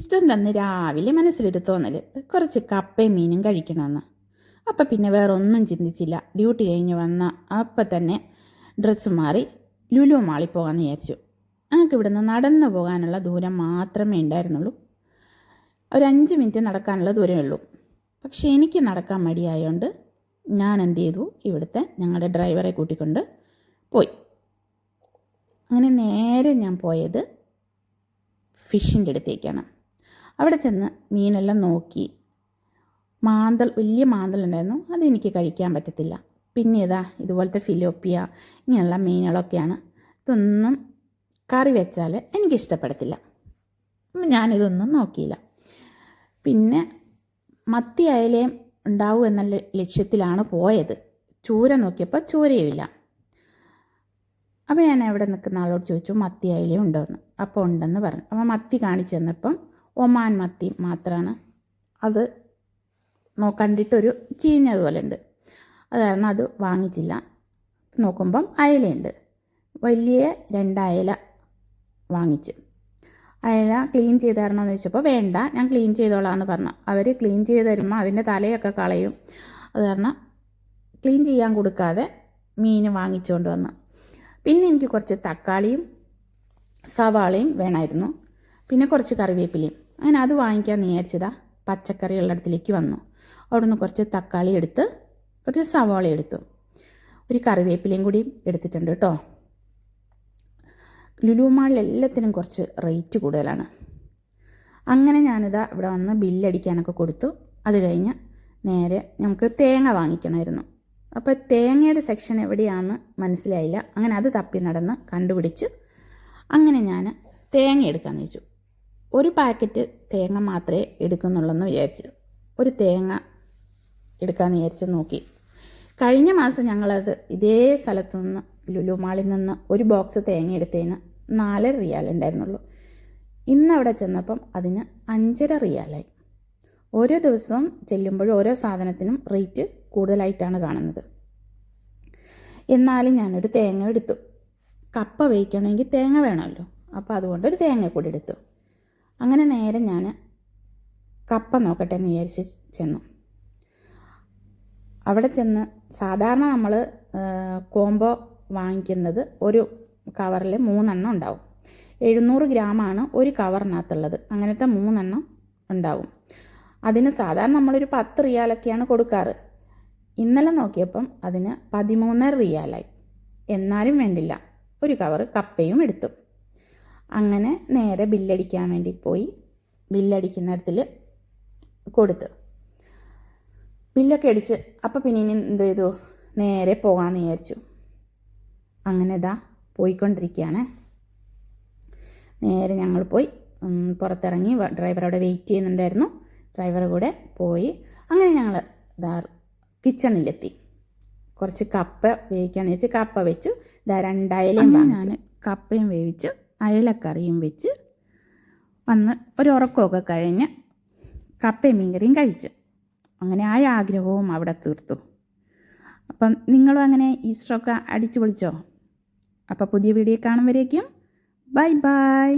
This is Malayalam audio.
ഇൻസ്റ്റൻ്റ് അന്ന് രാവിലെ മനസ്സിലൊരു തോന്നൽ കുറച്ച് കപ്പയും മീനും കഴിക്കണമെന്ന്. അപ്പം പിന്നെ വേറെ ഒന്നും ചിന്തിച്ചില്ല. ഡ്യൂട്ടി കഴിഞ്ഞ് വന്ന അപ്പം തന്നെ ഡ്രസ്സ് മാറി ലുലു മാളിൽ പോകാമെന്ന് വിചാരിച്ചു. ഞങ്ങൾക്ക് ഇവിടുന്ന് നടന്നു പോകാനുള്ള ദൂരം മാത്രമേ ഉണ്ടായിരുന്നുള്ളൂ. ഒരു 5 മിനിറ്റ് നടക്കാനുള്ള ദൂരമേ ഉള്ളൂ. പക്ഷേ എനിക്ക് നടക്കാൻ മടിയായതുകൊണ്ട് ഞാൻ എന്ത് ചെയ്തു, ഇവിടുത്തെ ഞങ്ങളുടെ ഡ്രൈവറെ കൂട്ടിക്കൊണ്ട് പോയി. അങ്ങനെ നേരെ ഞാൻ പോയത് ഫിഷിൻ്റെ അടുത്തേക്കാണ്. അവിടെ ചെന്ന് മീനെല്ലാം നോക്കി. വലിയ മാന്തലുണ്ടായിരുന്നു, അതെനിക്ക് കഴിക്കാൻ പറ്റത്തില്ല. പിന്നെ ഇതുപോലത്തെ ഫിലോപ്പിയ ഇങ്ങനെയുള്ള മീനുകളൊക്കെയാണ്. ഇതൊന്നും കറി വെച്ചാൽ എനിക്കിഷ്ടപ്പെടത്തില്ല. ഞാനിതൊന്നും നോക്കിയില്ല. പിന്നെ മത്തി അയലയും ഉണ്ടാവും എന്ന ലക്ഷ്യത്തിലാണ് പോയത്. ചൂര നോക്കിയപ്പോൾ ചൂരയുമില്ല. അപ്പോൾ ഞാൻ അവിടെ നിൽക്കുന്ന ആളോട് ചോദിച്ചു, മത്തി അയലയും ഉണ്ടോയെന്ന്. അപ്പോൾ ഉണ്ടെന്ന് പറഞ്ഞു. അപ്പോൾ മത്തി കാണിച്ചു തന്നപ്പം ഒമാൻ മത്തി മാത്രമാണ്. അത് കണ്ടിട്ടൊരു ചീഞ്ഞതുപോലെ ഉണ്ട്. അത് കാരണം അത് വാങ്ങിച്ചില്ല. നോക്കുമ്പം അയലയുണ്ട്. വലിയ 2 അയല വാങ്ങിച്ച്. അയല ക്ലീൻ ചെയ്ത് തരണമെന്ന് ചോദിച്ചപ്പോൾ വേണ്ട, ഞാൻ ക്ലീൻ ചെയ്തോളാമെന്ന് പറഞ്ഞു. അവർ ക്ലീൻ ചെയ്ത് തരുമ്പോൾ അതിൻ്റെ തലയൊക്കെ കളയും. അത് കാരണം ക്ലീൻ ചെയ്യാൻ കൊടുക്കാതെ മീൻ വാങ്ങിച്ചുകൊണ്ട് വന്നു. പിന്നെ എനിക്ക് കുറച്ച് തക്കാളിയും സവാളയും വേണമായിരുന്നു. പിന്നെ കുറച്ച് കറിവേപ്പിലയും. അങ്ങനെ അത് വാങ്ങിക്കാൻ വിചാരിച്ചതാ. പച്ചക്കറികളുടെ അടുത്തിലേക്ക് വന്നു. അവിടുന്ന് കുറച്ച് തക്കാളി എടുത്ത് കുറച്ച് സവാള എടുത്തു. ഒരു കറിവേപ്പിലയും കൂടി എടുത്തിട്ടുണ്ട് കേട്ടോ. ലുലു മാളിൽ എല്ലാത്തിനും കുറച്ച് റേറ്റ് കൂടുതലാണ്. അങ്ങനെ ഇവിടെ വന്ന് ബില്ലടിക്കാനൊക്കെ കൊടുത്തു. അത് കഴിഞ്ഞ് നേരെ നമുക്ക് തേങ്ങ വാങ്ങിക്കണമായിരുന്നു. അപ്പോൾ തേങ്ങയുടെ സെക്ഷൻ എവിടെയാണെന്ന് മനസ്സിലായില്ല. അങ്ങനെ അത് തപ്പി നടന്ന് കണ്ടുപിടിച്ച് അങ്ങനെ ഞാൻ തേങ്ങ എടുക്കാമെന്ന് വെച്ചു. ഒരു പാക്കറ്റ് തേങ്ങ മാത്രമേ എടുക്കുന്നുള്ളെന്ന് വിചാരിച്ചു. ഒരു തേങ്ങ എടുക്കാമെന്ന് വിചാരിച്ച് നോക്കി. കഴിഞ്ഞ മാസം ഞങ്ങളത് ഇതേ സ്ഥലത്തു നിന്ന് ലുലു മാളിൽ നിന്ന് ഒരു ബോക്സ് തേങ്ങ എടുത്തതിന് 4 റിയാൽ ഉണ്ടായിരുന്നുള്ളൂ. ഇന്നവിടെ ചെന്നപ്പം അതിന് 5.5 റിയാലായി. ഓരോ ദിവസവും ചെല്ലുമ്പോഴും ഓരോ സാധനത്തിനും റേറ്റ് കൂടുതലായിട്ടാണ് കാണുന്നത്. എന്നാലും ഞാനൊരു തേങ്ങ എടുത്തു. കപ്പ വേവിക്കണമെങ്കിൽ തേങ്ങ വേണമല്ലോ. അപ്പോൾ അതുകൊണ്ടൊരു തേങ്ങ കൂടി എടുത്തു. അങ്ങനെ നേരെ ഞാൻ കപ്പ നോക്കട്ടെ എന്ന് വിചാരിച്ച് ചെന്നു. അവിടെ ചെന്ന് സാധാരണ നമ്മൾ കോംബോ വാങ്ങിക്കുന്നത് ഒരു കവറിൽ 3 എണ്ണം ഉണ്ടാവും. 700 ഗ്രാമാണ് ഒരു കവറിനകത്തുള്ളത്. അങ്ങനത്തെ 3 എണ്ണം ഉണ്ടാവും. അതിന് സാധാരണ നമ്മളൊരു 10 റിയാലൊക്കെയാണ് കൊടുക്കാറ്. ഇന്നലെ നോക്കിയപ്പം അതിന് 13 റിയാലായി. എന്നാലും വേണ്ടില്ല, ഒരു കവർ കപ്പയും എടുത്തു. അങ്ങനെ നേരെ ബില്ലടിക്കാൻ വേണ്ടി പോയി. ബില്ലടിക്കുന്നിടത്തിൽ കൊടുത്ത് ബില്ലൊക്കെ അടിച്ച് അപ്പം പിന്നെ ഇനി എന്ത് ചെയ്തു, നേരെ പോകാമെന്ന് വിചാരിച്ചു. അങ്ങനെ പോയിക്കൊണ്ടിരിക്കുകയാണ്. നേരെ ഞങ്ങൾ പോയി പുറത്തിറങ്ങി. ഡ്രൈവർ അവിടെ വെയിറ്റ് ചെയ്യുന്നുണ്ടായിരുന്നു. ഡ്രൈവർ കൂടെ പോയി. അങ്ങനെ ഞങ്ങൾ കിച്ചണിലെത്തി. കുറച്ച് കപ്പ വേവിക്കാമെന്ന് വെച്ച് കപ്പ വെച്ചു. 2 അയലയും വാങ്ങിച്ചു. ഞാൻ കപ്പയും വേവിച്ച് അയലക്കറിയും വെച്ച് വന്ന് ഒരു ഉറക്കമൊക്കെ കഴിഞ്ഞ് കപ്പയും മീൻകറിയും കഴിച്ചു. അങ്ങനെ ആഗ്രഹവും അവിടെ തീർത്തു. അപ്പം നിങ്ങളും അങ്ങനെ ഈസ്റ്ററൊക്കെ അടിച്ചു പൊളിച്ചോ? അപ്പോൾ പുതിയ വീഡിയോ കാണുമ്പോഴേക്കും ബൈ ബൈ.